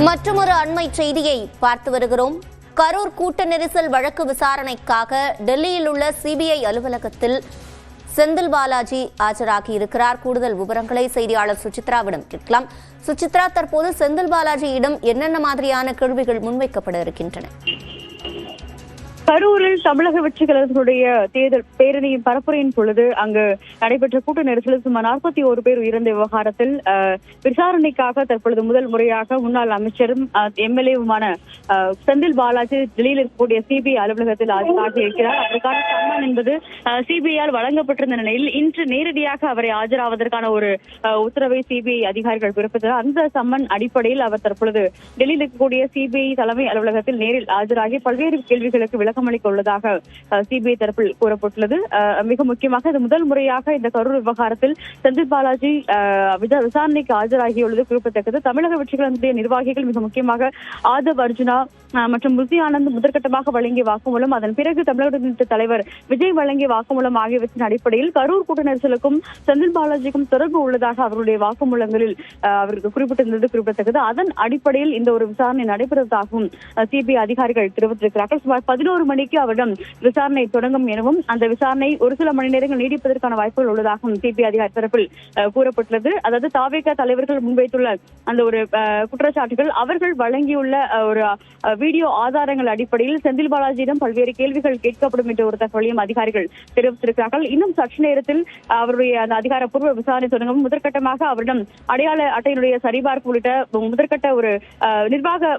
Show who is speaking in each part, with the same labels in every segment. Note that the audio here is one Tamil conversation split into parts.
Speaker 1: மற்றொரு அண்மை செய்தியை பார்த்து வருகிறோம். கரூர் கூட்ட நெரிசல் வழக்கு விசாரணைக்காக டெல்லியில் உள்ள சிபிஐ அலுவலகத்தில் செந்தில் பாலாஜி ஆஜராகி இருக்கிறார். கூடுதல் விவரங்களை செய்தியாளர் சுசித்ராவிடம் கேட்கலாம். சுசித்ரா, தற்போது செந்தில் பாலாஜியிடம் என்னென்ன மாதிரியான கேள்விகள் முன்வைக்கப்பட இருக்கின்றன?
Speaker 2: கரூரில் தமிழக வெற்றி கழகத்தினுடைய தேர்தல் பேரணியின் பரப்புரையின் பொழுது அங்கு நடைபெற்ற கூட்ட நெரிசலில் சுமார் 41 பேர் உயிரிழந்த விவகாரத்தில் விசாரணைக்காக தற்பொழுது முதல் முறையாக முன்னாள் அமைச்சரும் எம்எல்ஏவுமான செந்தில் பாலாஜி டெல்லியில் இருக்கக்கூடிய சிபிஐ அலுவலகத்தில் ஆஜராகி இருக்கிறார். அதற்கான சம்மன் என்பது சிபிஐயால் வழங்கப்பட்டிருந்த நிலையில் இன்று நேரடியாக அவரை ஆஜராவதற்கான ஒரு உத்தரவை சிபிஐ அதிகாரிகள் பிறப்பித்தனர். அந்த சம்மன் அடிப்படையில் அவர் தற்பொழுது டெல்லியில் இருக்கக்கூடிய சிபிஐ தலைமை அலுவலகத்தில் நேரில் ஆஜராகி பல்வேறு கேள்விகளுக்கு விளக்கம் அளிக்க உள்ளதாக சிபிஐ தரப்பில் கூறப்பட்டுள்ளது. மிக முக்கியமாக இது முதல் முறையாக இந்த கரூர் விவகாரத்தில் செந்தில் பாலாஜி விசாரணைக்கு ஆஜராகியுள்ளது குறிப்பிடத்தக்கது. தமிழக வெற்றிகளுடைய நிர்வாகிகள் மிக முக்கியமாக ஆதவ் அர்ஜுனா மற்றும் முசி ஆனந்த் முதற்கட்டமாக வழங்கிய வாக்குமூலம், அதன் பிறகு தமிழக தலைவர் விஜய் வழங்கிய வாக்குமூலம் ஆகியவற்றின் அடிப்படையில் கரூர் கூட்ட நெரிசலுக்கும் செந்தில் பாலாஜிக்கும் தொடர்பு உள்ளதாக அவருடைய வாக்குமூலங்களில் அவருக்கு குறிப்பிட்டிருந்தது குறிப்பிடத்தக்கது. அதன் அடிப்படையில் இந்த ஒரு விசாரணை நடைபெறுவதாகவும் சிபிஐ அதிகாரிகள் தெரிவித்திருக்கிறார்கள். சுமார் 11 மணிக்கு அவரிடம் விசாரணை தொடங்கும் எனவும் அந்த விசாரணை ஒரு சில மணி நேரங்கள் நீடிப்பதற்கான வாய்ப்புகள் உள்ளதாகவும் சிபிஐ அதிகாரி தரப்பில் கூறப்பட்டுள்ளது. அதாவது தாவேகா தலைவர்கள் முன்வைத்துள்ள அந்த ஒரு குற்றச்சாட்டுகள் அவர்கள் வழங்கியுள்ள ஒரு வீடியோ ஆதாரங்கள் அடிப்படையில் செந்தில் பாலாஜியிடம் பல்வேறு கேள்விகள் கேட்கப்படும் என்ற ஒரு தகவலையும் அதிகாரிகள் தெரிவித்திருக்கிறார்கள். இன்னும் சற்று நேரத்தில் அவருடைய அந்த அதிகாரப்பூர்வ விசாரணை தொடங்கும். முதற்கட்டமாக அவரிடம் அடையாள அட்டையினுடைய சரிபார்ப்பு உள்ளிட்ட முதற்கட்ட ஒரு நிர்வாக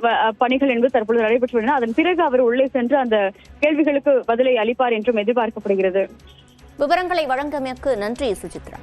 Speaker 2: பணிகள் என்பது தற்பொழுது நடைபெற்றுள்ளன. அதன் பிறகு அவர் உள்ளே சென்று அந்த கேள்விகளுக்கு பதிலை அளிப்பார் என்றும் எதிர்பார்க்கப்படுகிறது.
Speaker 1: விவரங்களை வழங்கியமைக்கு நன்றி சுசித்ரா.